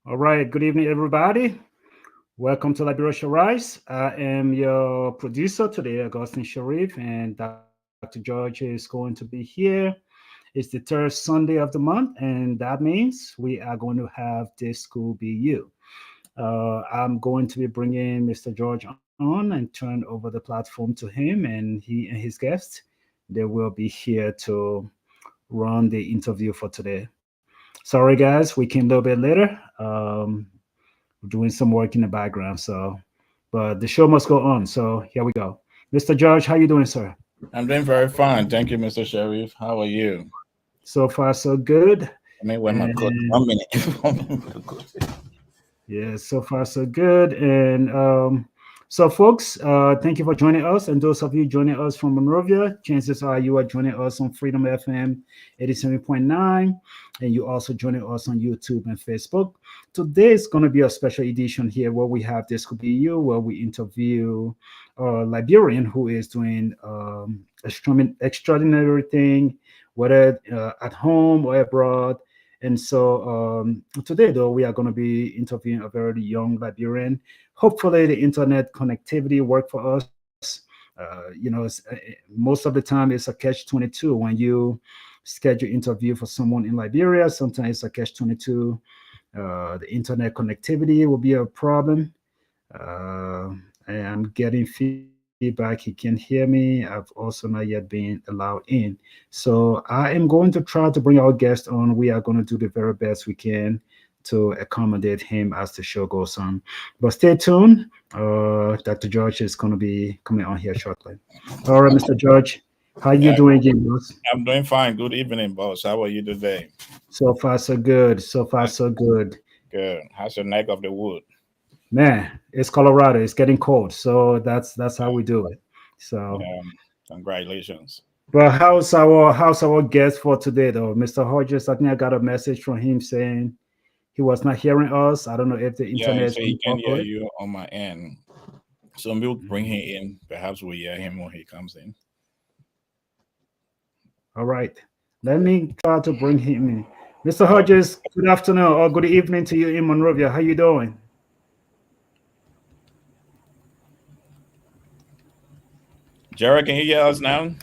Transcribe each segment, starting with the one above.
All right, good evening, everybody. Welcome to Liberation Rise. I am your producer today, Augustine Sharif, and Dr. George is going to be here. It's the third Sunday of the month, and that means we are going to have this school be you. I'm going to be bringing Mr. George on and turn over the platform to him, and he and his guests. They will be here to run the interview for today. Sorry, guys, we came a little bit later. We're doing some work in the background, but the show must go on. So here we go. Mr. George, how you doing, sir? I'm doing very fine. Thank you, Mr. Sheriff. How are you? So far, so good. Let me wear my coat. And 1 minute. 1 minute. yeah, so far, so good. And so, folks, thank you for joining us. And those of you joining us from Monrovia, chances are you are joining us on Freedom FM 87.9. And you also joining us on YouTube and Facebook. Today is going to be a special edition here where we have This Could Be You, where we interview a Liberian who is doing extraordinary thing, whether at home or abroad. And so today, though, we are going to be interviewing a very young Liberian. Hopefully, the internet connectivity work for us. Most of the time it's a catch-22 when you schedule interview for someone in Liberia. Sometimes it's a catch-22. The internet connectivity will be a problem. Uh, I am getting feedback. He can hear me. I've also not yet been allowed in. So I am going to try to bring our guest on. We are going to do the very best we can to accommodate him as the show goes on. But stay tuned. Dr. George is going to be coming on here shortly. All right, Mr. George, how you Yeah, doing, James? I'm doing fine. Good evening, boss. How are you today? So far, so good. So far, Uh, so good. Good. How's your neck of the wood? Man, it's Colorado. It's getting cold, so that's how we do it. So, Um, Congratulations. but how's our guest for today, though, Mr. Hodges? I think I got a message from him saying he was not hearing us. I don't know if the Yeah, internet he is said going he to can hear cooperate. you on my end. So we'll bring him in. Perhaps we hear him when he comes in. All right, let me try to bring him in. Mr. Oh, Hodges, good afternoon or good evening to you in Monrovia. How you doing? Gerald, can you hear us now?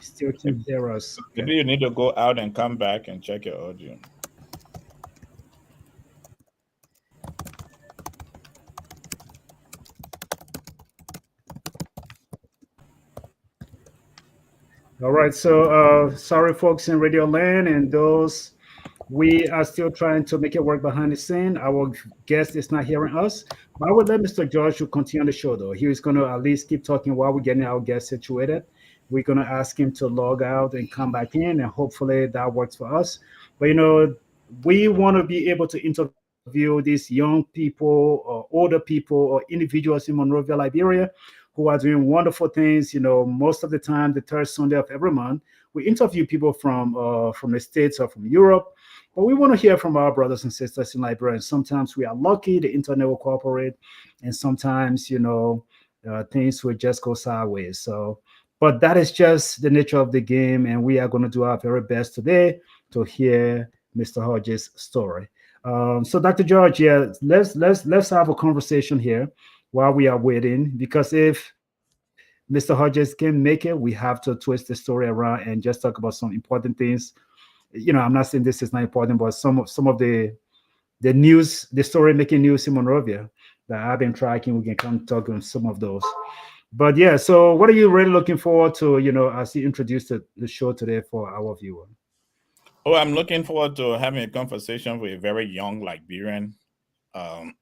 Still If, can hear us. Okay. maybe you need to go out and come back and check your audio. All right. So sorry, folks in Radio Land and those. We are still trying to make it work behind the scene. Our guest is not hearing us. But I would let Mr. George to continue on the show, though. He is going to at least keep talking while we're getting our guest situated. We're going to ask him to log out and come back in, and hopefully that works for us. But, we want to be able to interview these young people or older people or individuals in Monrovia, Liberia, who are doing wonderful things. Most of the time, the third Sunday of every month, we interview people from the States or from Europe, but we want to hear from our brothers and sisters in Liberia. And sometimes we are lucky, the internet will cooperate, and sometimes, things will just go sideways. So, but that is just the nature of the game, and we are going to do our very best today to hear Mr. Hodges' story. So, Dr. George, yeah, let's have a conversation here while we are waiting, because if Mr. Hodges can make it, we have to twist the story around and just talk about some important things. I'm not saying this is not important, but some of the news, the story making news in Monrovia that I've been tracking. We can come talk on some of those. But yeah, so what are you really looking forward to? As you introduced the show today for our viewer. Oh, I'm looking forward to having a conversation with a very young Liberian um,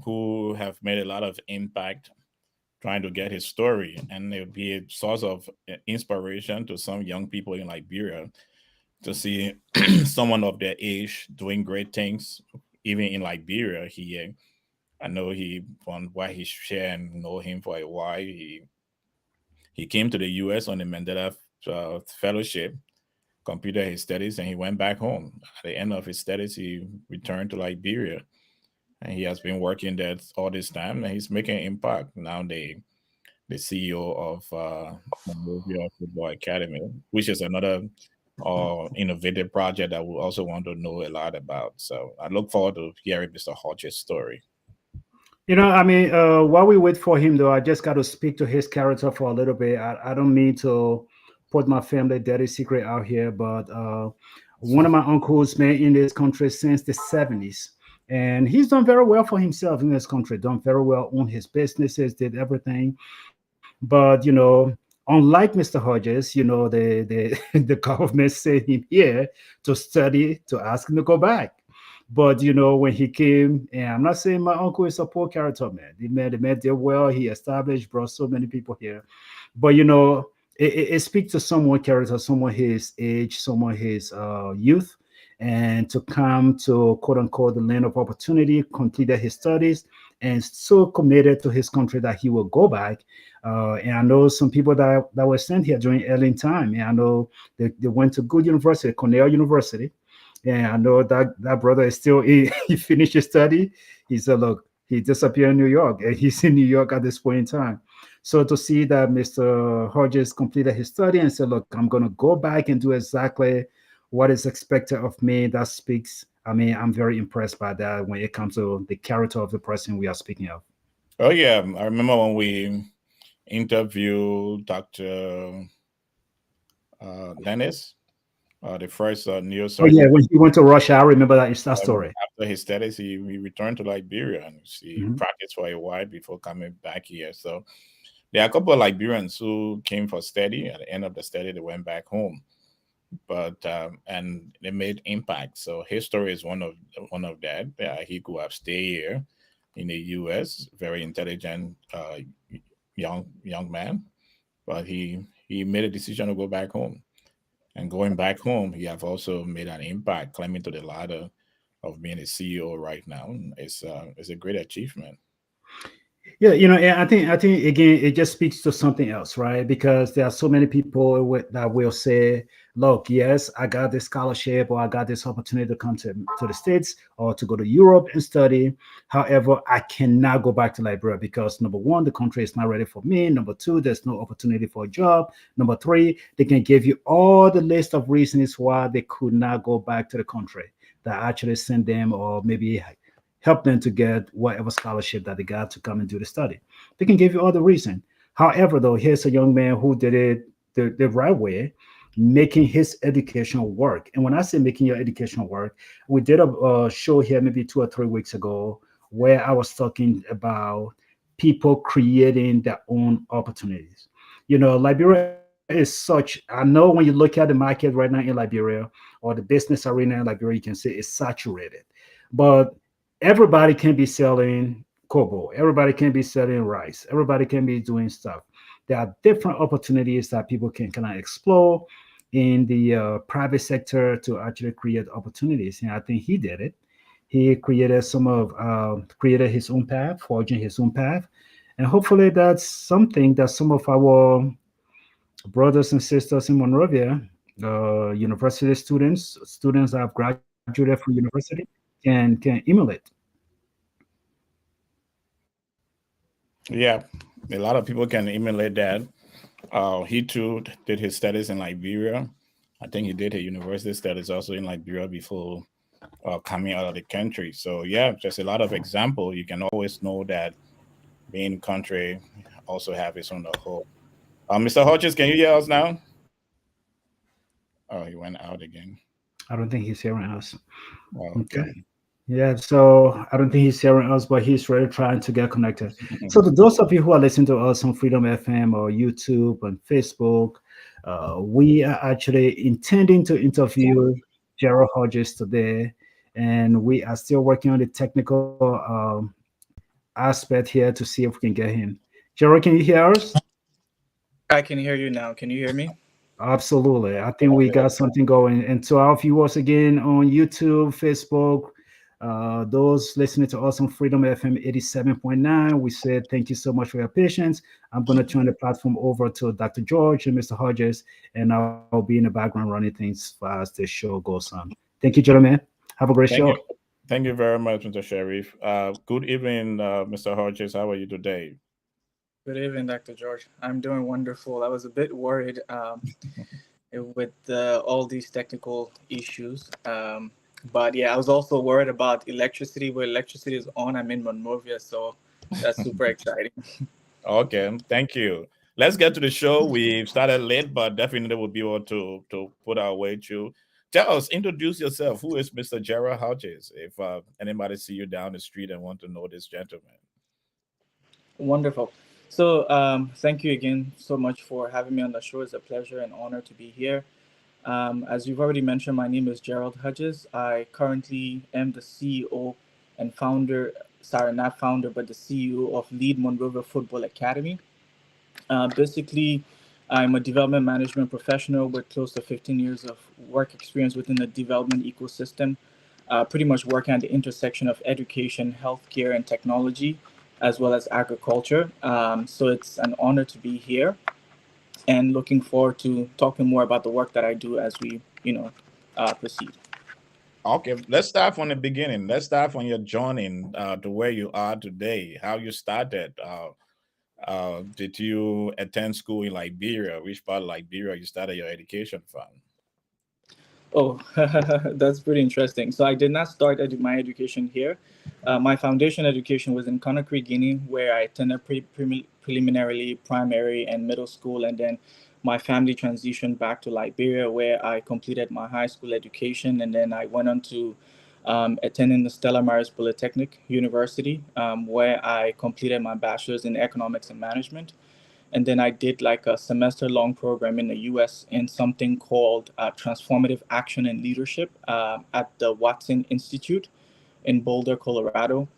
who have made a lot of impact trying to get his story, and it would be a source of inspiration to some young people in Liberia to see someone of their age doing great things, even in Liberia. I know he, from what he shared and know him for a while, he came to the U.S. on the Mandela Fellowship, completed his studies, and he went back home. At the end of his studies, he returned to Liberia, and he has been working there all this time, and he's making an impact. Now the CEO of Monrovia Football Academy, which is another or innovative project that we also want to know a lot about. So I look forward to hearing Mr. Hodges' story. I mean, while we wait for him, though, I just got to speak to his character for a little bit. I don't mean to put my family dirty secret out here, but one of my uncles been in this country since the 70s. And he's done very well for himself in this country, done very well on his businesses, did everything. But, unlike Mr. Hodges, the government sent him here to study, to ask him to go back. But when he came, and I'm not saying my uncle is a poor character man. The man did well. He established, brought so many people here. But it speaks to someone character, someone his age, someone his youth, and to come to quote unquote the land of opportunity, completed his studies, and so committed to his country that he will go back. And I know some people that were sent here during early time, and I know they went to good university, Cornell University. And I know that brother is still he finished his study. He said, look, he disappeared in New York, and he's in New York at this point in time. So to see that Mr. Hodges completed his study and said, look, I'm going to go back and do exactly what is expected of me, that speaks. I mean, I'm very impressed by that when it comes to the character of the person we are speaking of. Oh yeah, I remember when we interviewed Dr. Dennis, the first Oh yeah, neurosurgeon. when he went to Russia, I remember that story. After his studies, he returned to Liberia and he Mhm. practiced for a while before coming back here. So there are a couple of Liberians who came for study. At the end of the study, they went back home, but and they made impact. So his story is one of that. He could have stayed here in the U.S. Very intelligent young man, but he made a decision to go back home. And going back home, he have also made an impact, climbing to the ladder of being a CEO right now. It's a great achievement. Yeah, and I think again, it just speaks to something else, right? Because there are so many people that will say, "Look, yes, I got this scholarship, or I got this opportunity to come to the States or to go to Europe and study. However, I cannot go back to Liberia because number one, the country is not ready for me. Number two, there's no opportunity for a job. Number three, they can give you all the list of reasons why they could not go back to the country that actually sent them, or maybe help them to get whatever scholarship that they got to come and do the study. They can give you all the reason. However, though, here's a young man who did it the right way, making his educational work. And when I say making your educational work, we did a show here maybe 2 or 3 weeks ago where I was talking about people creating their own opportunities. Liberia is such, I know when you look at the market right now in Liberia or the business arena in Liberia, you can say it's saturated. But everybody can be selling kobo, everybody can be selling rice, everybody can be doing stuff. There are different opportunities that people can kind of explore in the private sector to actually create opportunities, and I think he did it. He created his own path, forging his own path, and hopefully that's something that some of our brothers and sisters in Monrovia, university students that have graduated from university, can emulate. Yeah, a lot of people can emulate that. He too did his studies in Liberia. I think he did his university studies also in Liberia before coming out of the country. So yeah, just a lot of example. You can always know that being country also have its own hope. Mr. Hodges, can you hear us now? Oh, he went out again. I don't think he's hearing us. Oh, Okay. okay. Yeah, so I don't think he's hearing us, but he's really trying to get connected. So to those of you who are listening to us on Freedom FM or YouTube and Facebook, we are actually intending to interview Gerald Hodges today, and we are still working on the technical aspect here to see if we can get him. Gerald, can you hear us? I can hear you now. Can you hear me? Absolutely. I think we got something going. And to our viewers again on YouTube, Facebook, those listening to us on Freedom FM 87.9, we said thank you so much for your patience. I'm going to turn the platform over to Dr. George and Mr. Hodges, and I'll be in the background running things as the show goes on. Thank you, gentlemen. Have a great Thank show. you. Thank you very much, Mr. Sheriff. Good evening, Mr. Hodges. How are you today? Good evening, Dr. George. I'm doing wonderful. I was a bit worried with all these technical issues. But yeah, I was also worried about electricity. Where electricity is on, I'm in Monrovia, so that's super exciting. Okay, thank you. Let's get to the show. We started late, but definitely we'll be able to put our way through. Tell us, introduce yourself. Who is Mr. Gerald Hodges? If anybody see you down the street and want to know this gentleman. Wonderful. So thank you again so much for having me on the show. It's a pleasure and honor to be here. As you've already mentioned, my name is Gerald Hodges. I currently am the CEO and founder, sorry, not founder, but the CEO of Lead Monrovia Football Academy. Basically, I'm a development management professional with close to 15 years of work experience within the development ecosystem, pretty much working at the intersection of education, healthcare, and technology, as well as agriculture. So it's an honor to be here and looking forward to talking more about the work that I do as we, proceed. Okay, let's start from the beginning. Let's start from your journey to where you are today. How you started. Did you attend school in Liberia? Which part of Liberia you started your education from? Oh, that's pretty interesting. So I did not start my education here. My foundation education was in Conakry, Guinea, where I attended preliminarily primary and middle school, and then my family transitioned back to Liberia, where I completed my high school education, and then I went on to attending the Stella Maris Polytechnic University, where I completed my bachelor's in economics and management. And then I did like a semester long program in the US in something called Transformative Action and Leadership at the Watson Institute in Boulder, Colorado.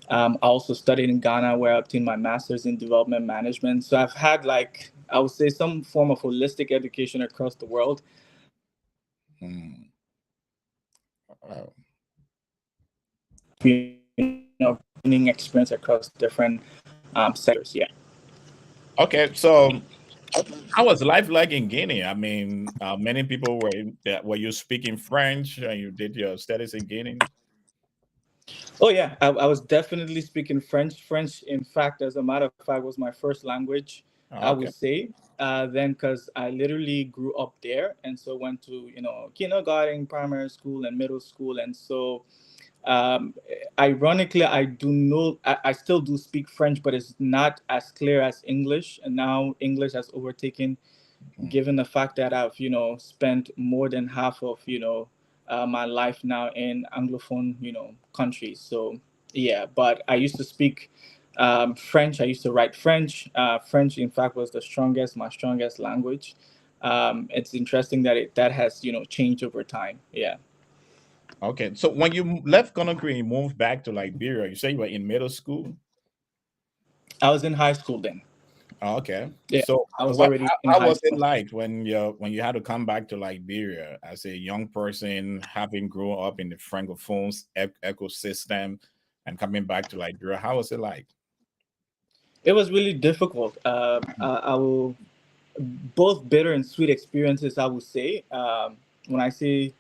I also studied in Ghana where I obtained my master's in development management. So I've had like, I would say, some form of holistic education across the world. Hmm. Wow. Bringing experience across different sectors. Yeah. Okay, so how was life like in Guinea? I mean, many people were you speaking French and you did your studies in Guinea? Oh yeah, I was definitely speaking French. French, in fact, as a matter of fact, was my first language. I would Okay. say. Then, because I literally grew up there, and so went to kindergarten, primary school, and middle school, and so um, ironically, I do know I still do speak French, but it's not as clear as English. And now English has overtaken, Hmm. given the fact that I've spent more than half of my life now in anglophone countries. So yeah, but I used to speak French. I used to write French. French, in fact, was my strongest language. It's interesting that that has changed over time. Yeah, Okay, so when you left Conakry and moved back to Liberia, you say you were in middle school. I was in high school then. Okay, Yeah, so I was already in how high was it school. like when you had to come back to Liberia as a young person, having grown up in the francophone ecosystem, and coming back to Liberia? How was it like? It was really difficult. I will both bitter and sweet experiences. I would say when I say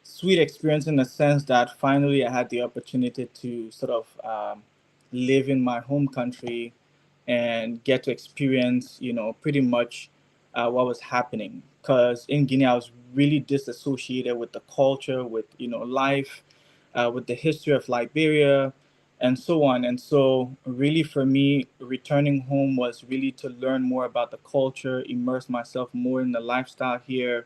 sweet experience in the sense that finally I had the opportunity to sort of live in my home country and get to experience, pretty much what was happening. Because in Guinea, I was really disassociated with the culture, with life, with the history of Liberia, and so on. And so, really, for me, returning home was really to learn more about the culture, immerse myself more in the lifestyle here,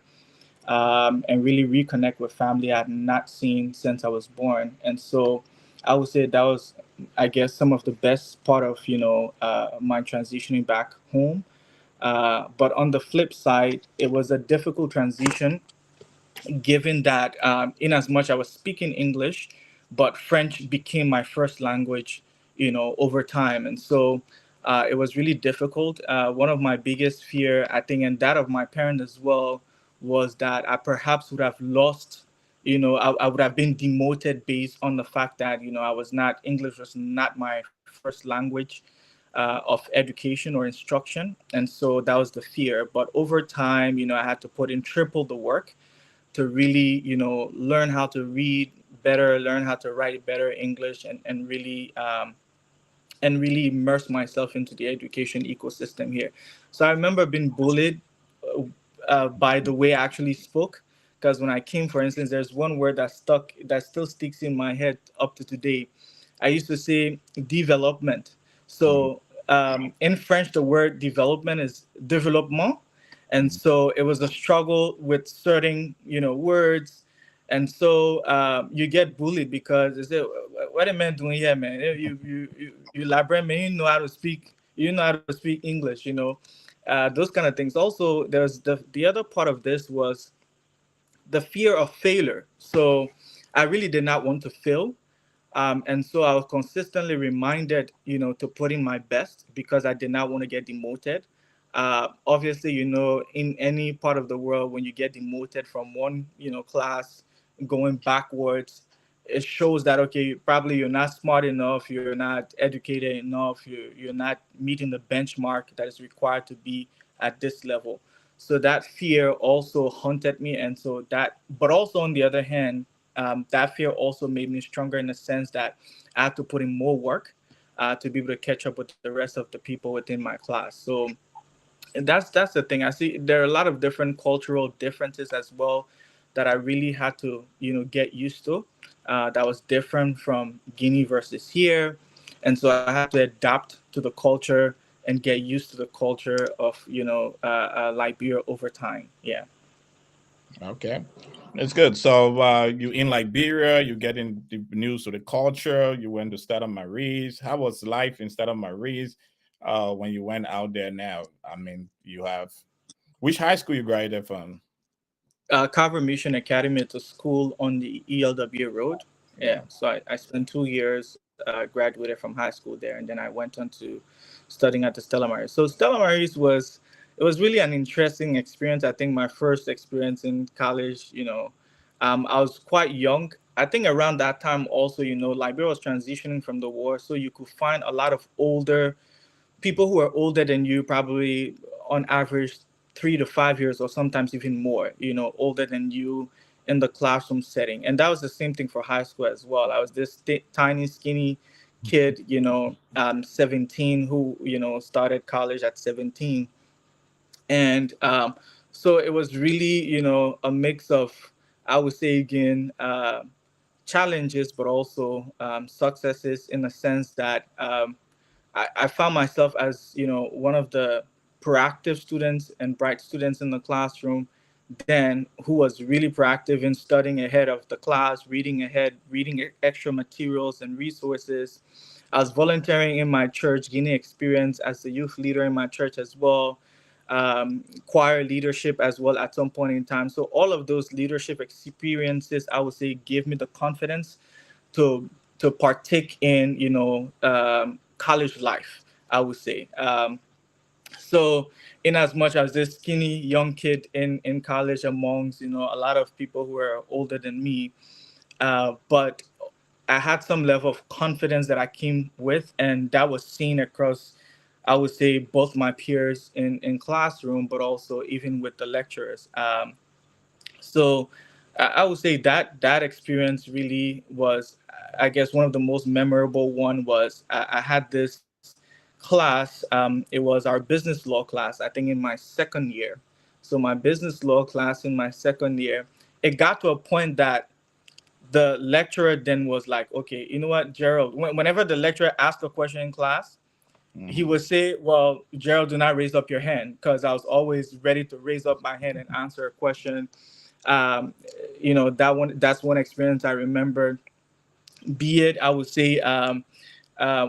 and really reconnect with family I had not seen since I was born. And so I would say that was, I guess, some of the best part of my transitioning back home. But on the flip side, it was a difficult transition given that in as much I was speaking English, but French became my first language, over time. And so it was really difficult. One of my biggest fear, I think, and that of my parents as well, was that I perhaps would have lost, I would have been demoted based on the fact that, English was not my first language of education or instruction. And so that was the fear. But over time, I had to put in triple the work to really learn how to read better, learn how to write better English, and really immerse myself into the education ecosystem here. So I remember being bullied by the way I actually spoke. Because when I came, for instance, there's one word that still sticks in my head up to today. I used to say development. Mm, So in French, the word development is développement, and mm. so it was a struggle with certain words, and so you get bullied because they say, "What am I doing here, man? You elaborate, man. You know how to speak. You know how to speak English. Those kind of things." Also, there's the other part of this was the fear of failure. So I really did not want to fail. And so I was consistently reminded, to put in my best because I did not want to get demoted. Obviously, in any part of the world, when you get demoted from one, class going backwards, it shows that, okay, probably you're not smart enough, you're not educated enough, you're not meeting the benchmark that is required to be at this level. So that fear also haunted me. And so but also on the other hand, that fear also made me stronger in the sense that I had to put in more work to be able to catch up with the rest of the people within my class. So and that's the thing. I see there are a lot of different cultural differences as well that I really had to get used to. That was different from Guinea versus here, and so I had to adapt to the culture and get used to the culture of Liberia over time. Yeah. Okay, that's good. So you in Liberia, you getting the news of the culture. You went to Stade Maries. How was life in Stade Maries when you went out there? Now, I mean, you have which high school you graduated from? Carver Mission Academy. It's a school on the ELW road. Yeah, Yeah. so I spent 2 years, graduated from high school there, and then I went on to studying at the Stella Maris. So Stella Maris was really an interesting experience. I think my first experience in college. I was quite young. I think around that time also, Liberia was transitioning from the war, so you could find a lot of older people who are older than you, probably on average 3 to 5 years or sometimes even more, older than you in the classroom setting. And that was the same thing for high school as well. I was this tiny, skinny kid, 17, who, started college at 17. And so it was really, a mix of, I would say again, challenges, but also successes in the sense that I found myself as one of the proactive students and bright students in the classroom, then who was really proactive in studying ahead of the class, reading ahead, reading extra materials and resources. I was volunteering in my church, gaining experience as the youth leader in my church as well, choir leadership as well at some point in time. So all of those leadership experiences, I would say, gave me the confidence to partake in college life, I would say. So in as much as this skinny young kid in college amongst a lot of people who are older than me, but I had some level of confidence that I came with, and that was seen across, I would say, both my peers in classroom, but also even with the lecturers. So I would say that experience really was, I guess, one of the most memorable one was I had this class. It was our business law class, I think in my second year. So my business law class in my second year, it got to a point that the lecturer then was like, okay, you know what, Gerald, whenever the lecturer asked a question in class, he Hmm. would say, well, Gerald, do not raise up your hand, because I was always ready to raise up my hand and answer a question. um, that's one experience I remember. Be it, I would say,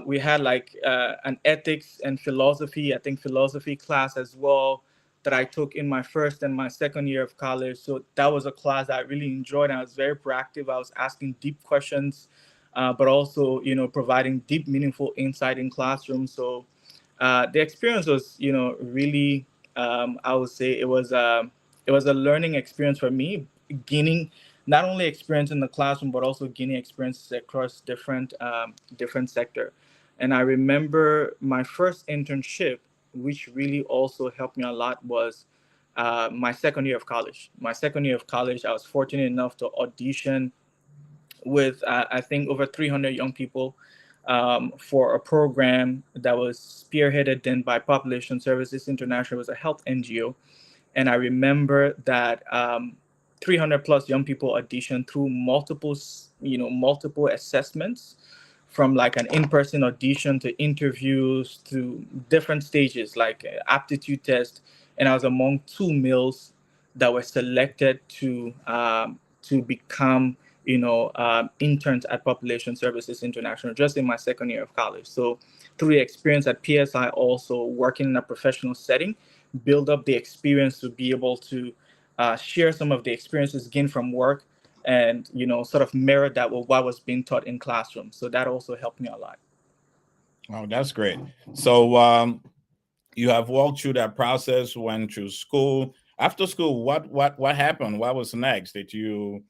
we had like an ethics and philosophy, I think philosophy class as well, that I took in my first and my second year of college. So that was a class I really enjoyed, and I was very proactive. I was asking deep questions, but also providing deep meaningful insight in classrooms. So the experience was really, I would say it was a learning experience for me, gaining not only experience in the classroom but also gaining experiences across different sector. And I remember my first internship, which really also helped me a lot, was my second year of college. My second year of college, I was fortunate enough to audition with I think over 300 young people for a program that was spearheaded then by Population Services International. It was a health NGO, And I remember that 300 plus young people auditioned through multiple assessments, from like an in-person audition to interviews to different stages like aptitude test. And I was among two males that were selected to become interns at Population Services International just in my second year of college. So through the experience at PSI, also working in a professional setting, build up the experience to be able to share some of the experiences gained from work, and sort of mirror that with what was being taught in classrooms. So that also helped me a lot. Oh, that's great. So you have walked through that process, went through school. After school, what happened? What was next? Did you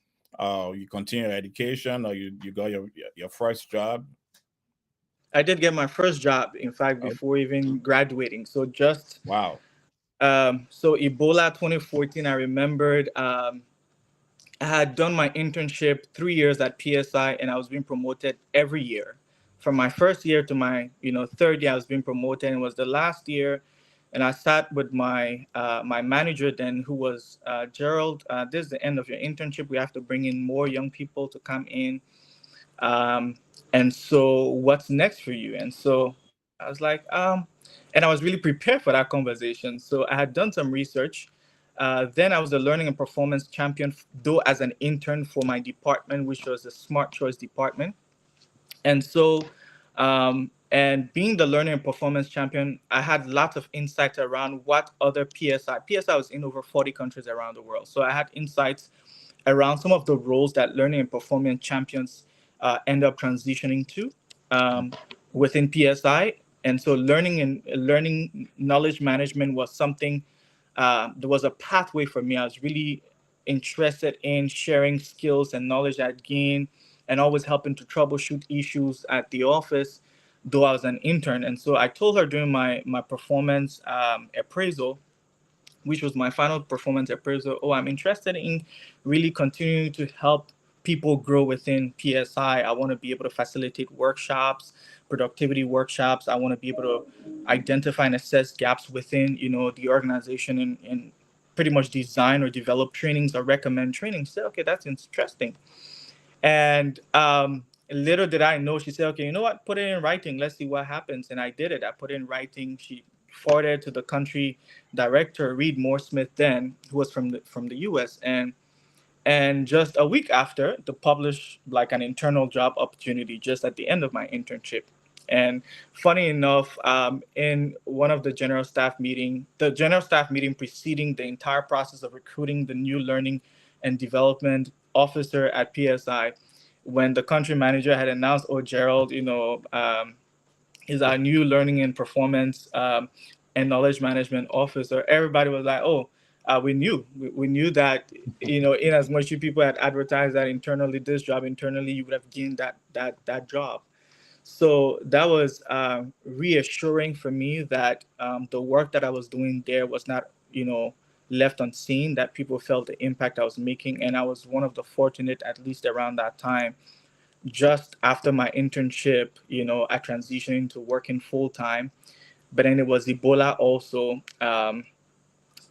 continue your education, or you got your first job? I did get my first job, in fact, Oh, before even graduating. So just wow. so Ebola 2014, I remembered I had done my internship 3 years at PSI, and I was being promoted every year. From my first year to my third year, I was being promoted, and it was the last year. And I sat with my manager then, who was Gerald. This is the end of your internship. We have to bring in more young people to come in. Um, and so, what's next for you? And so I was like, and I was really prepared for that conversation. So I had done some research. Then I was a learning and performance champion, though as an intern for my department, which was the Smart Choice department. And so, and being the learning and performance champion, I had lots of insights around what other PSI was in over 40 countries around the world. So I had insights around some of the roles that learning and performance champions end up transitioning to within PSI. And so learning knowledge management was something, there was a pathway for me. I was really interested in sharing skills and knowledge I'd gained, and always helping to troubleshoot issues at the office, though I was an intern. And so I told her during my performance appraisal, which was my final performance appraisal, oh, I'm interested in really continuing to help people grow within PSI. I want to be able to facilitate workshops, productivity workshops. I want to be able to identify and assess gaps within, the organization, and pretty much design or develop trainings or recommend trainings. Say, okay, that's interesting. And little did I know, she said, okay, you know what? Put it in writing. Let's see what happens. And I did it. I put it in writing. She forwarded to the country director, Reed Moore-Smith, then, who was from the US. And just a week after, to publish like an internal job opportunity just at the end of my internship. And funny enough, in one of the general staff meeting preceding the entire process of recruiting the new learning and development officer at PSI, when the country manager had announced, oh, Gerald, is our new learning and performance and knowledge management officer, everybody was like, oh, we knew that, in as much as people had advertised that internally, this job internally, you would have gained that job. So that was reassuring for me that the work that I was doing there was not, left unseen, that people felt the impact I was making. And I was one of the fortunate, at least around that time, just after my internship, I transitioned to working full time. But then it was Ebola also.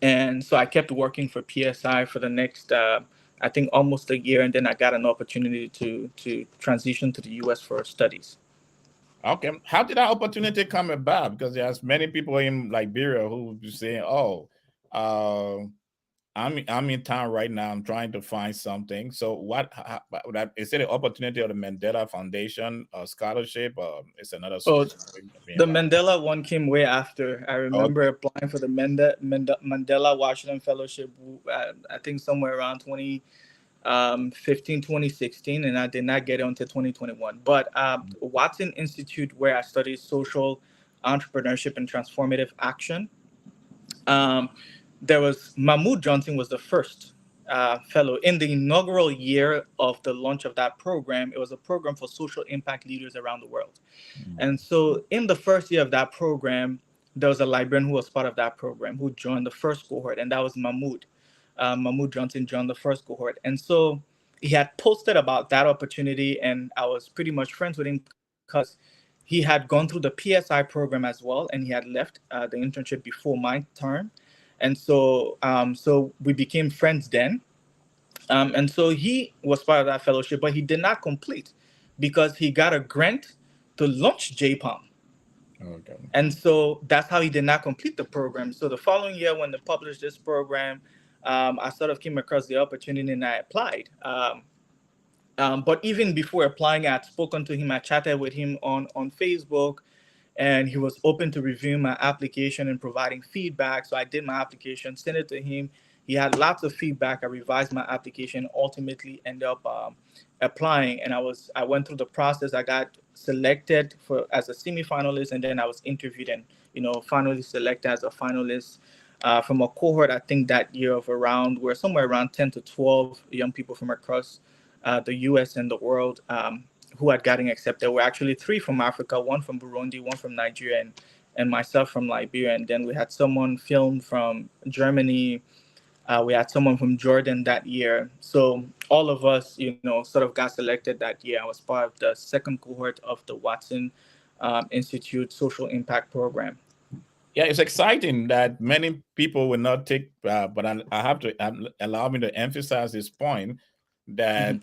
And so I kept working for PSI for the next, I think, almost a year. And then I got an opportunity to transition to the US for studies. Okay, how did that opportunity come about? Because there's many people in Liberia who would be saying, "Oh, uh, I'm in town right now. I'm trying to find something." So, is it an opportunity of the Mandela Foundation scholarship, or it's another Oh, source being the about? Mandela one came way after. I remember Okay. applying for the Mandela Washington Fellowship, I think somewhere around 2015, 2016, and I did not get it until 2021. But Watson Institute, where I studied social entrepreneurship and transformative action, um, there was Mahmoud Johnson was the first fellow in the inaugural year of the launch of that program. It was a program for social impact leaders around the world. And so in the first year of that program, there was a librarian who was part of that program who joined the first cohort, and that was Mahmoud. Mahmoud Johnson joined the first cohort. And so he had posted about that opportunity, and I was pretty much friends with him because he had gone through the PSI program as well, and he had left the internship before my term. And so so we became friends then. And so he was part of that fellowship, but he did not complete because he got a grant to launch JPalm. Okay. And so that's how he did not complete the program. So the following year, when they published this program, I sort of came across the opportunity and I applied. But even before applying, I had spoken to him. I chatted with him on Facebook, and he was open to reviewing my application and providing feedback. So I did my application, sent it to him. He had lots of feedback. I revised my application, ultimately ended up applying, and I went through the process. I got selected for as a semifinalist, and then I was interviewed and finally selected as a finalist. From a cohort, I think that year of around, we're somewhere around 10 to 12 young people from across the US and the world who had gotten accepted. Were actually three from Africa, one from Burundi, one from Nigeria, and myself from Liberia. And then we had someone filmed from Germany. We had someone from Jordan that year. So all of us, sort of got selected that year. I was part of the second cohort of the Watson Institute Social Impact Program. Yeah, it's exciting that many people will not take, but I have to allow me to emphasize this point that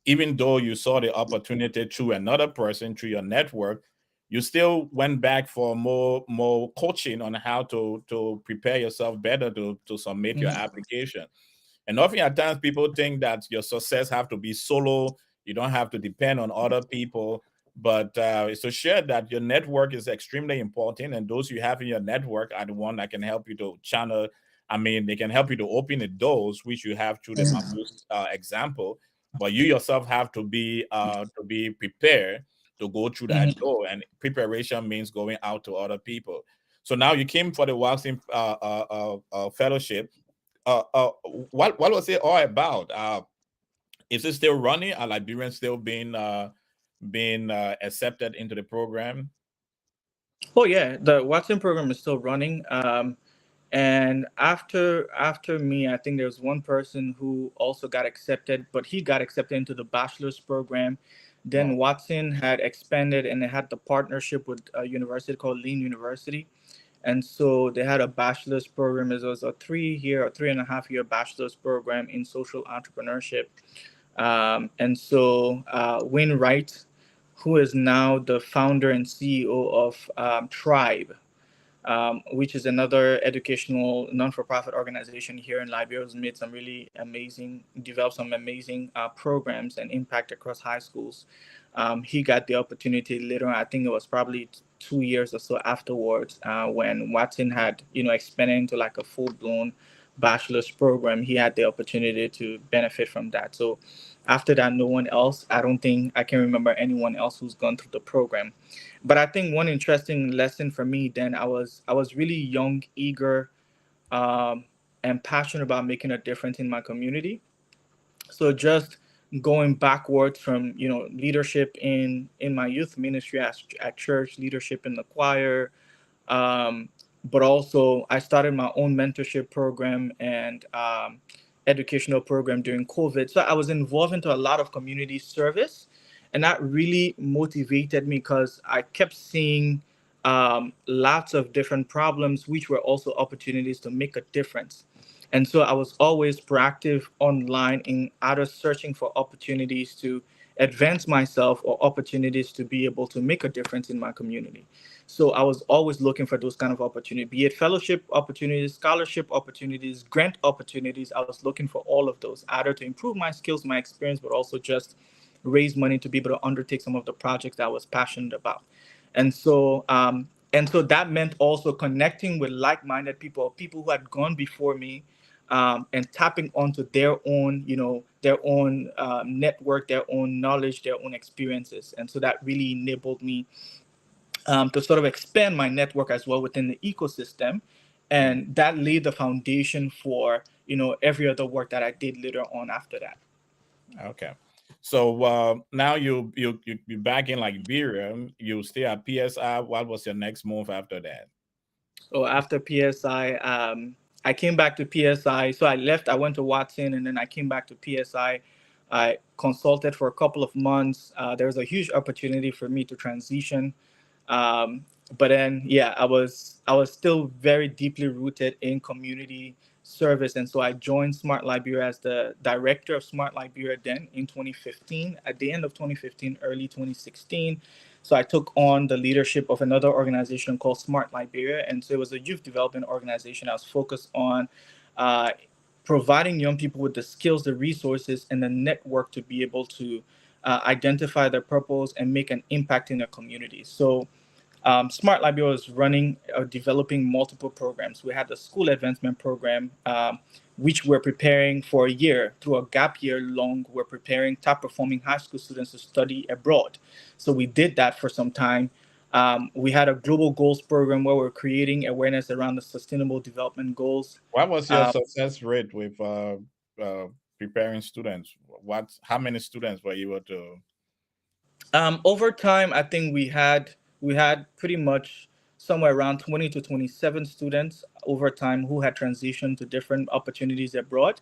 even though you saw the opportunity through another person, through your network, you still went back for more coaching on how to prepare yourself better to submit your application. And often at times people think that your success have to be solo. You don't have to depend on other people. But it's to share that your network is extremely important, and those you have in your network are the one that can help you to channel. I mean, they can help you to open the doors, which you have through the Mammoth example. But you yourself have to be prepared to go through that door, and preparation means going out to other people. So now you came for the Waxing fellowship. What was it all about? Is it still running? Are Liberians still being accepted into the program? Oh yeah, the Watson program is still running. And after me, I think there's one person who also got accepted, but he got accepted into the bachelor's program. Then Wow. Watson had expanded and they had the partnership with a university called Lean University. And so they had a bachelor's program. It was a 3 year or 3.5 year bachelor's program in social entrepreneurship. And so Wayne Wright, who is now the founder and CEO of Tribe, which is another educational non-for-profit organization here in Liberia, has made some really amazing, developed some amazing programs and impact across high schools. He got the opportunity later on, I think it was probably 2 years or so afterwards, when Watson had, expanded into like a full-blown bachelor's program. He had the opportunity to benefit from that. So after that, no one else, I don't think I can remember anyone else who's gone through the program. But I think one interesting lesson for me then, I was really young, eager, um, and passionate about making a difference in my community. So just going backwards from leadership in my youth ministry at church, leadership in the choir, but also I started my own mentorship program and educational program during COVID. So I was involved into a lot of community service, and that really motivated me because I kept seeing lots of different problems, which were also opportunities to make a difference. And so I was always proactive online in either searching for opportunities to advance myself or opportunities to be able to make a difference in my community. So I was always looking for those kind of opportunities, be it fellowship opportunities, scholarship opportunities, grant opportunities. I was looking for all of those, either to improve my skills, my experience, but also just raise money to be able to undertake some of the projects that I was passionate about. And so that meant also connecting with like-minded people who had gone before me, and tapping onto their own network, their own knowledge, their own experiences. And so that really enabled me to sort of expand my network as well within the ecosystem. And that laid the foundation for, every other work that I did later on after that. Okay. So now you're back in Liberia. You stay at PSI. What was your next move after that? So after PSI, I came back to PSI. So I left, I went to Watson, and then I came back to PSI. I consulted for a couple of months. There was a huge opportunity for me to transition But then yeah, I was still very deeply rooted in community service, and so I joined Smart Liberia as the director of Smart Liberia then in 2015, at the end of 2015, early 2016. So I took on the leadership of another organization called Smart Liberia, and so it was a youth development organization. I was focused on uh, providing young people with the skills, the resources, and the network to be able to identify their purpose and make an impact in their communities. So Smart Library was running developing multiple programs. We had the school advancement program, which we're preparing for a year through a gap year long. We're preparing top performing high school students to study abroad. So we did that for some time. We had a global goals program where we're creating awareness around the sustainable development goals. What was your Um, success rate with preparing students? How many students were you able to? Over time, I think we had pretty much somewhere around 20 to 27 students over time who had transitioned to different opportunities abroad.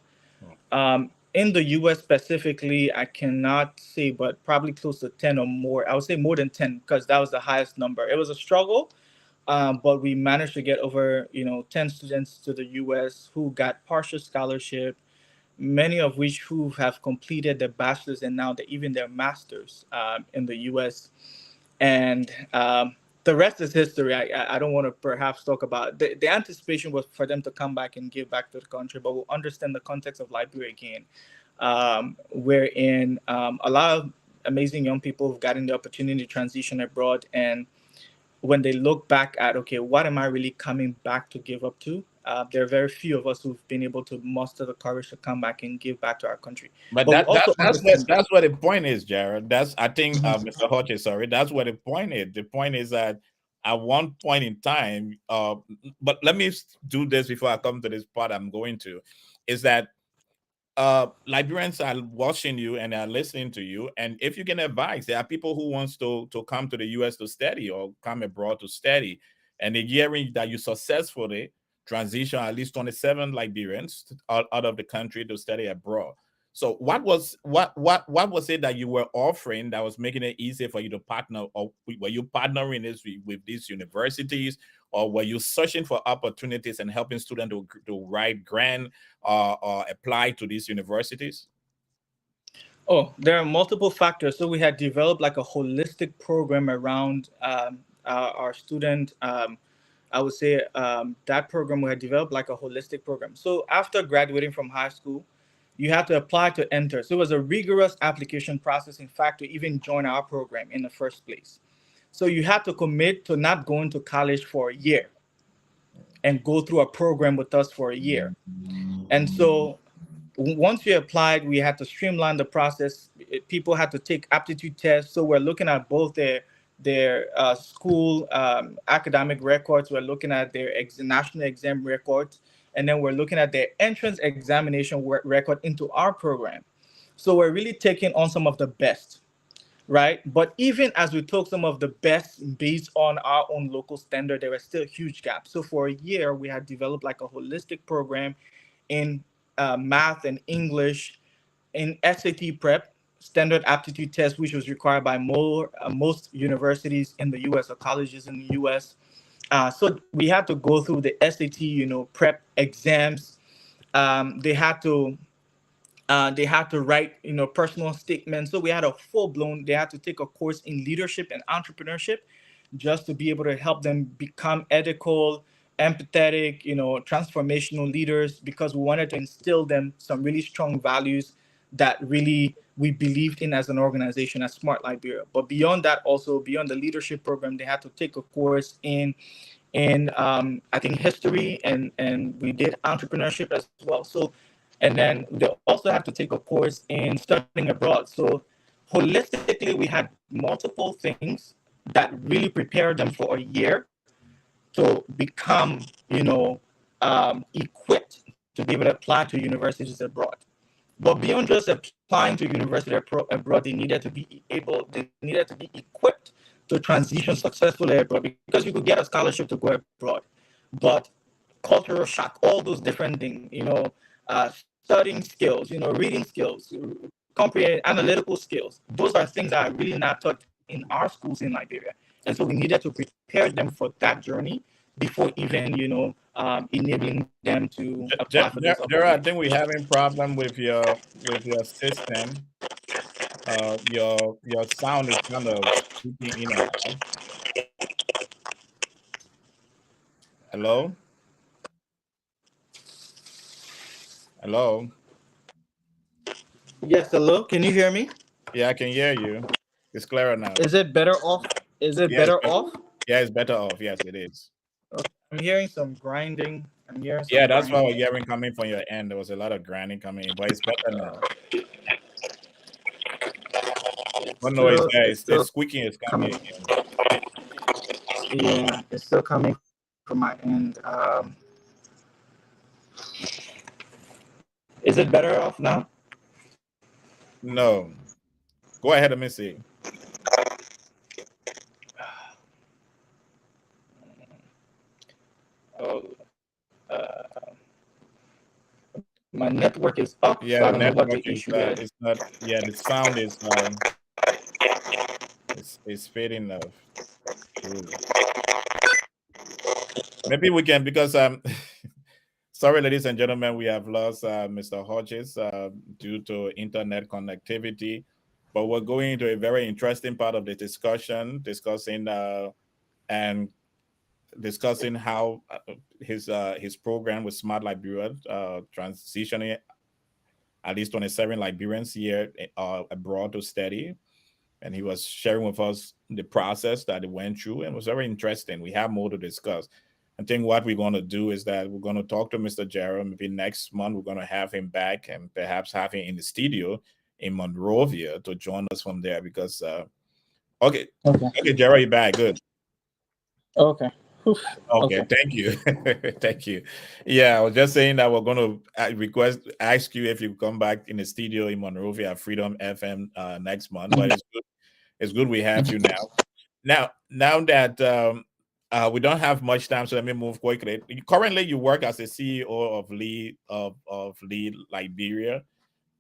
Oh, In the U.S. specifically, I cannot say, but probably close to 10 or more. I would say more than 10 because that was the highest number. It was a struggle, but we managed to get over 10 students to the U.S. who got partial scholarship, many of which who have completed their bachelor's and now even their masters in the U.S. And the rest is history. I don't want to perhaps talk about the anticipation was for them to come back and give back to the country, but we'll understand the context of Liberia again, wherein a lot of amazing young people have gotten the opportunity to transition abroad, and when they look back at, okay, what am I really coming back to give up to? There are very few of us who've been able to muster the courage to come back and give back to our country. but But we that also understand. that's what the point is, Jared. That's I think Mhm. Mr. Hodges, sorry, that's what the point is. The point is that at one point in time, but let me do this before I come to this part I'm going to, is that Liberians are watching you and are listening to you, and if you can advise, there are people who wants to come to the US to study or come abroad to study, and they're hearing that you successfully transition at least 27 Liberians out of the country to study abroad. So what was it that you were offering that was making it easier for you to partner, or were you partnering this with these universities, or were you searching for opportunities and helping students to write grant or apply to these universities? Oh, there are multiple factors. So we had developed like a holistic program around our student. I would say that program we had developed like a holistic program. So after graduating from high school, you had to apply to enter. So it was a rigorous application process, in fact, to even join our program in the first place. So you had to commit to not going to college for a year and go through a program with us for a year. And so once you applied, we had to streamline the process. People had to take aptitude tests. So we're looking at both their school academic records. We're looking at their national exam records, and then we're looking at their entrance examination record into our program. So we're really taking on some of the best, right? But even as we took some of the best based on our own local standard, there were still huge gaps. So for a year, we had developed like a holistic program in math and English, in SAT prep, standard aptitude test, which was required by most universities in the U.S. or colleges in the U.S. So we had to go through the SAT, prep exams. They had to write personal statements. So we had a full blown. They had to take a course in leadership and entrepreneurship, just to be able to help them become ethical, empathetic, transformational leaders, because we wanted to instill them some really strong values that really we believed in as an organization, as Smart Liberia. But beyond that, also beyond the leadership program, they had to take a course in I think history, and we did entrepreneurship as well. So, and then they also had to take a course in studying abroad. So holistically, we had multiple things that really prepared them for a year to become, equipped to be able to apply to universities abroad. But beyond just applying to university abroad, they needed to be equipped to transition successfully abroad, because you could get a scholarship to go abroad, but cultural shock, all those different things, studying skills, reading skills, comprehend analytical skills. Those are things that are really not taught in our schools in Liberia. And so we needed to prepare them for that journey before even, enabling them to apply for this There, I opportunity. think we're having problem with your system. Your sound is kind of speaking in and out. Hello, hello. Yes, hello. Can you hear me? Yeah, I can hear you. It's clearer now. Is it better off? Is it Yeah, it's better better. off? Yeah, it's better off. Yes, it is. Okay. I'm hearing some grinding. I'm hearing some Yeah, that's why we're grinding. hearing coming from your end. There was a lot of grinding coming in, but it's better now. What noise there? It's It's still squeaking. It's coming coming. again. Yeah, it's still coming from my end. Is it better off now? No, go ahead. Let me see. Oh, uh, my network is up, Yeah, so I the don't know what network the is issue is. it's not. Yeah, the sound is it's fading off. Ooh. Maybe we can because sorry, ladies and gentlemen, we have lost Mr. Hodges due to internet connectivity. But we're going into a very interesting part of the discussion, and discussing how his program with Smart Liberia transitioning at least 27 Liberians here abroad to study. And he was sharing with us the process that he went through, and it was very interesting. We have more to discuss. I think what we're going to do is that we're going to talk to Mr. Gerald. Maybe next month we're going to have him back and perhaps have him in the studio in Monrovia to join us from there. Because okay, Okay. okay, Gerald, you're back. Good. Okay. Oof. Okay, Okay. thank you, thank you. Yeah, I was just saying that we're going to ask you if you come back in the studio in Monrovia at Freedom FM next month. But it's good. It's good we have you now. Now that we don't have much time, so let me move quickly. Currently, you work as a CEO of Lead Liberia.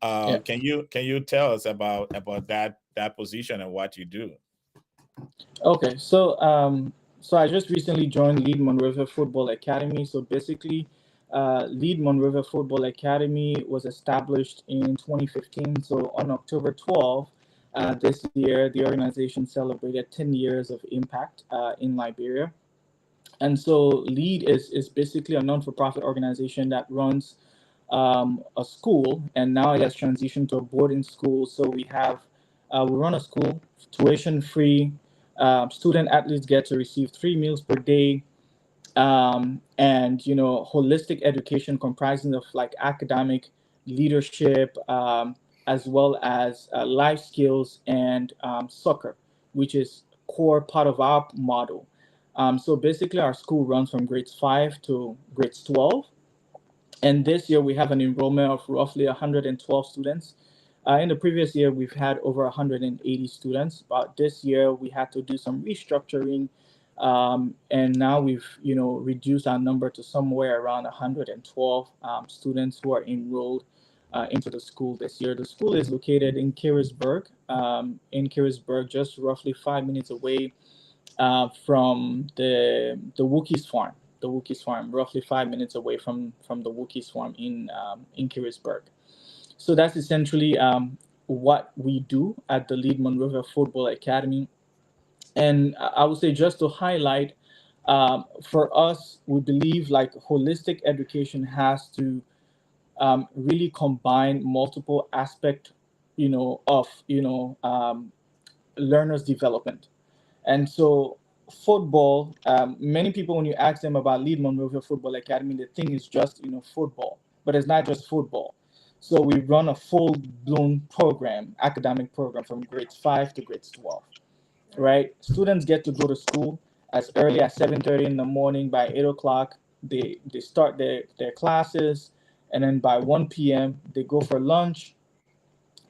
Yeah. Can you tell us about that position and what you do? Okay. So I just recently joined Lead Monrovia Football Academy. So basically, Lead Monrovia Football Academy was established in 2015. So on October 12th this year, the organization celebrated 10 years of impact in Liberia. And so Lead is basically a non-for-profit organization that runs a school, and now it has transitioned to a boarding school. So we run a school, tuition free. Student athletes get to receive 3 meals per day, and holistic education comprising of like academic, leadership, as well as life skills and soccer, which is core part of our model. So basically, our school runs from grades 5 to grades 12, and this year we have an enrollment of roughly 112 students. In the previous year, we've had over 180 students, but this year we had to do some restructuring, and now we've reduced our number to somewhere around 112 students who are enrolled into the school this year. The school is located in Carisburg, just roughly 5 minutes away from the Wookiees farm. The Wookiees farm, roughly 5 minutes away from the Wookiees farm in Carisburg. So that's essentially what we do at the Lead Monrovia Football Academy. And I would say, just to highlight, for us, we believe like holistic education has to really combine multiple aspect, of learners development. And so football, many people, when you ask them about Lead Monrovia Football Academy, the thing is just football, but it's not just football. So we run a full blown program, academic program, from grades 5 to grades 12. Right? Students get to go to school as early as 7:30 in the morning. By 8 o'clock, they start their classes, and then by 1 p.m. they go for lunch,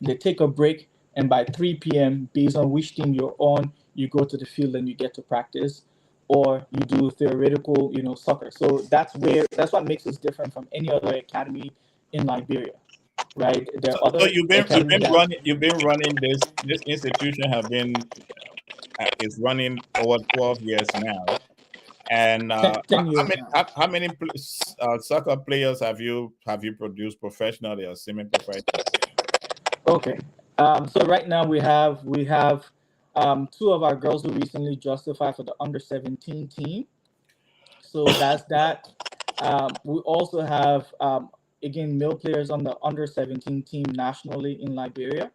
they take a break, and by 3 p.m., based on which team you're on, you go to the field and you get to practice, or you do theoretical, soccer. So that's what makes us different from any other academy in Liberia, right? There So, are so other academies that. you've been running this institution have been is running over 12 years now. And 10 years now. how many soccer players have you produced professionally or semi-professionally? Okay. So right now we have two of our girls who recently justified for the under 17 team. So that's that. We also have again male players on the under 17 team nationally in Liberia.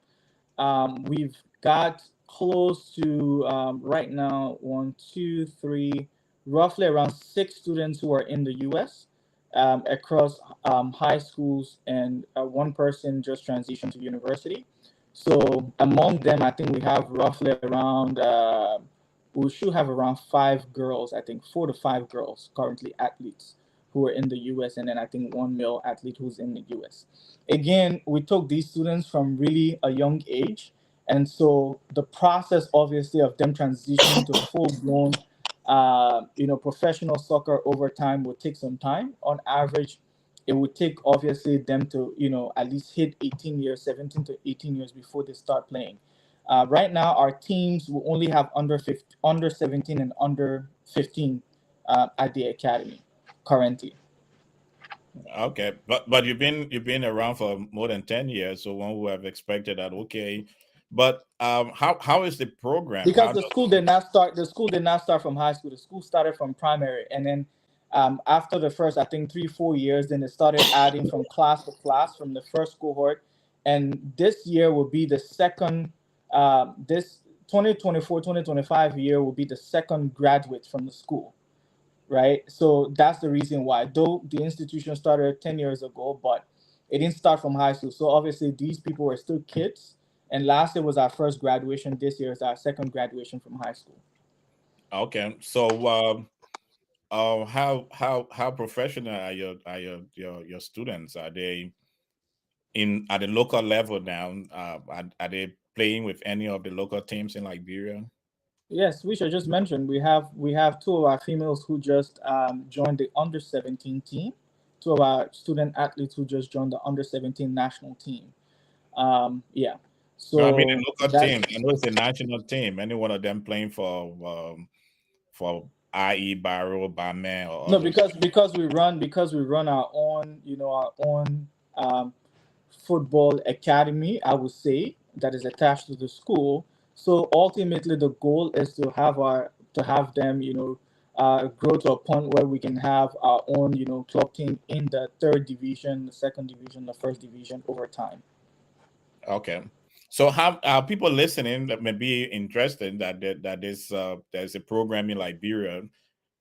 We've got close to right now one, two, three, roughly around six students who are in the U.S. Across high schools, and one person just transitioned to university. So among them, I think we have roughly around we should have around five girls. I think 4 to 5 girls currently athletes who are in the U.S. and then I think one male athlete who's in the U.S. Again, we took these students from really a young age, and so the process obviously of them transitioning to full blown professional soccer over time would take some time. On average, it would take obviously them to at least hit 18 years, 17 to 18 years before they start playing. Right now our teams will only have under 17 and under 15 at the academy currently. Okay, but you've been around for more than 10 years, so one would have expected that. Okay, but how is the program? Because How the does school did not start. The school did not start from high school. The school started from primary, and then after the first, I think 3 4 years, then it started adding from class to class from the first cohort, and this year will be the second. This 2024-2025 year will be the second graduate from the school, right? So that's the reason why. Though the institution started 10 years ago, but it didn't start from high school. So obviously these people were still kids. And last year was our first graduation. This year is our second graduation from high school. okay? So how professional are your students? Are they in at the local level now? Are they playing with any of the local teams in Liberia? Yes, we should just mention we have two of our females who just joined the under 17 team. Two of our student athletes who just joined the under 17 national team. Yeah. No, I mean So a local that's team. I know it's a national team. Any one of them playing for IE, Barrow, Bame, or no, others. because we run our own um, football academy, I would say, that is attached to the school. So ultimately, the goal is to have them, grow to a point where we can have our own, club team in the third division, the second division, the first division over time. Okay. So how people listening that may be interested that there's a program in Liberia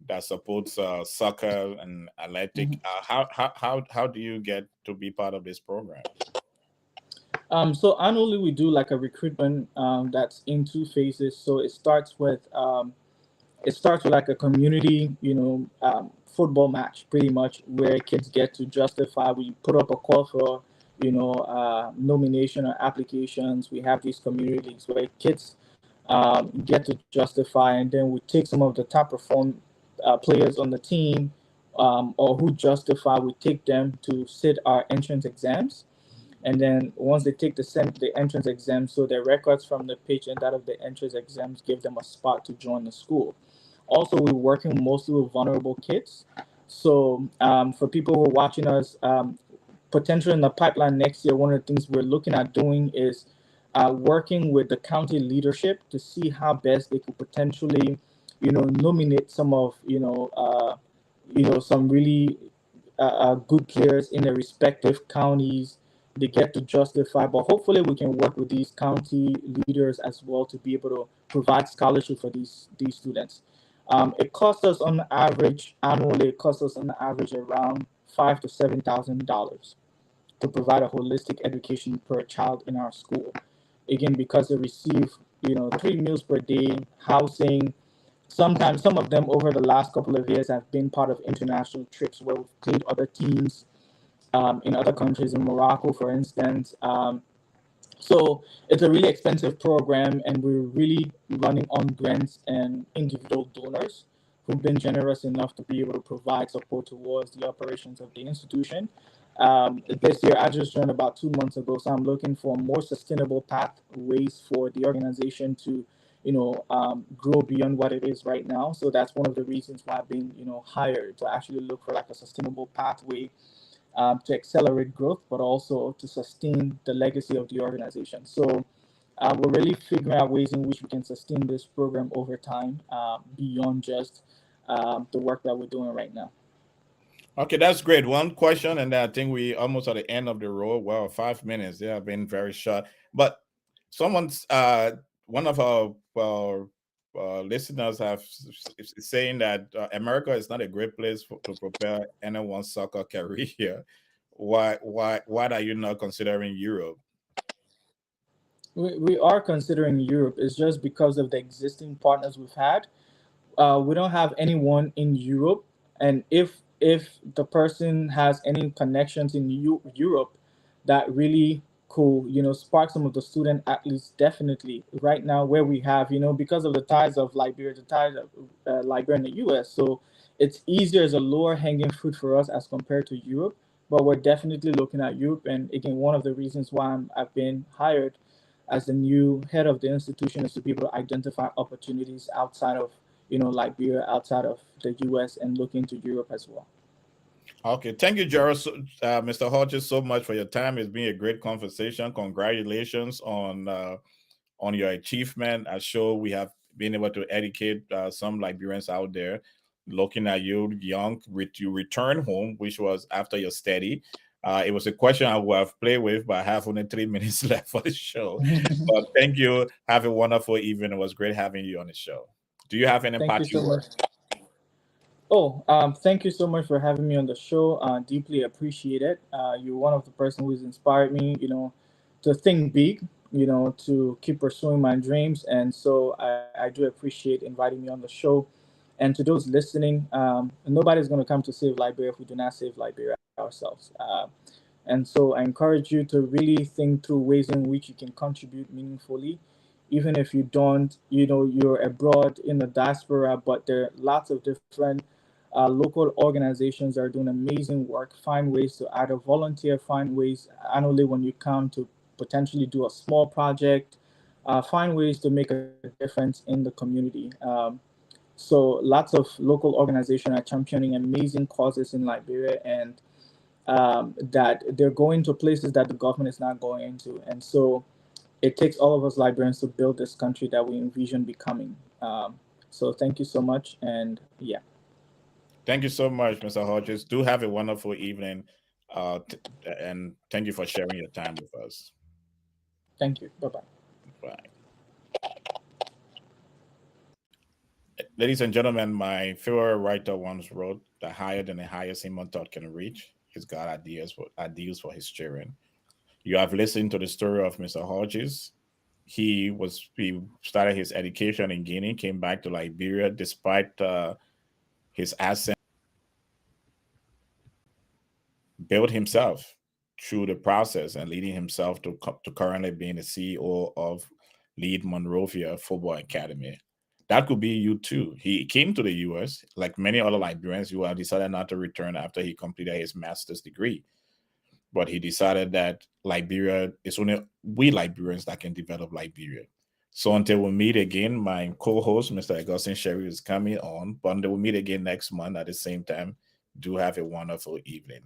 that supports soccer and athletic. Mhm. How do you get to be part of this program? So annually we do like a recruitment that's in two phases. So it starts with like a community, football match, pretty much, where kids get to justify. We put up a call for, nomination or applications. We have these community leagues where kids get to justify, and then we take some of the top perform players on the team, or who justify. We take them to sit our entrance exams, and then once they take the entrance exam, so their records from the pitch and that of the entrance exams give them a spot to join the school. Also, we're working mostly with vulnerable kids. So for people who are watching us, potentially in the pipeline next year, one of the things we're looking at doing is working with the county leadership to see how best they could potentially, nominate some of, some really good players in their respective counties. They get to justify, but hopefully we can work with these county leaders as well to be able to provide scholarship for these students. It costs us on average annually. It costs us on average around $5,000 to $7,000 to provide a holistic education per child in our school. Again, because they receive 3 meals per day, housing. Sometimes some of them over the last couple of years have been part of international trips where we've played other teams in other countries, in Morocco, for instance. So it's a really expensive program, and we're really running on grants and individual donors who've been generous enough to be able to provide support towards the operations of the institution. This year, I just joined about 2 months ago, so I'm looking for more sustainable pathways for the organization to, grow beyond what it is right now. So that's one of the reasons why I've been, hired to actually look for like a sustainable pathway to accelerate growth, but also to sustain the legacy of the organization. So we're really figuring out ways in which we can sustain this program over time beyond just the work that we're doing right now. Okay, that's great. One question, and I think we almost at the end of the road. Well, 5 minutes. They have been very short. But someone's one of our listeners is saying that America is not a great place to prepare anyone's soccer career. Why are you not considering Europe? We are considering Europe. It's just because of the existing partners we've had. We don't have anyone in Europe, and if the person has any connections in Europe that really could spark some of the student athletes, definitely right now where we have because of the ties of Liberia, the ties of Liberia and the U.S. So it's easier as a lower hanging fruit for us as compared to Europe. But we're definitely looking at Europe, and again, one of the reasons why I've been hired as the new head of the institution is to be able to identify opportunities outside of Liberia, outside of the U.S., and look into Europe as well. Okay, thank you, Gerald, Mr. Hodges, so much for your time. It's been a great conversation. Congratulations on your achievement. I sure we have been able to educate some Liberians out there. Looking at you, young, you return home, which was after your study. It was a question I would have played with, but I have only 3 minutes left for the show. But thank you. Have a wonderful evening. It was great having you on the show. Do you have any Thank you parting so words? much. Oh, thank you so much for having me on the show. Deeply appreciate it. You're one of the person who's inspired me, to think big, to keep pursuing my dreams. And so I do appreciate inviting me on the show. And to those listening, nobody's going to come to save Liberia if we do not save Liberia ourselves. And so I encourage you to really think through ways in which you can contribute meaningfully, even if you don't, you're abroad in the diaspora, but there are lots of different local organizations that are doing amazing work. Find ways to either volunteer, find ways annually when you come to potentially do a small project, find ways to make a difference in the community. So lots of local organizations are championing amazing causes in Liberia, and that they're going to places that the government is not going into. And so it takes all of us Liberians to build this country that we envision becoming. So thank you so much. And yeah, Thank you so much, Mr. Hodges. Do have a wonderful evening. And thank you for sharing your time with us. thank you. Bye bye. Bye. Ladies and gentlemen, my favorite writer once wrote, "The higher than the highest human thought can reach, he's got ideas for his children." You have listened to the story of Mr. Hodges. He started his education in Guinea, came back to Liberia despite his accent, built himself through the process and leading himself to currently being the CEO of Lead Monrovia Football Academy. That could be you too. He came to the US, like many other Liberians who have decided not to return after he completed his master's degree. But he decided that Liberia is only we Liberians that can develop Liberia. So until we meet again, my co-host, Mr. Augustine Sherry, is coming on. But until we meet again next month at the same time, do have a wonderful evening.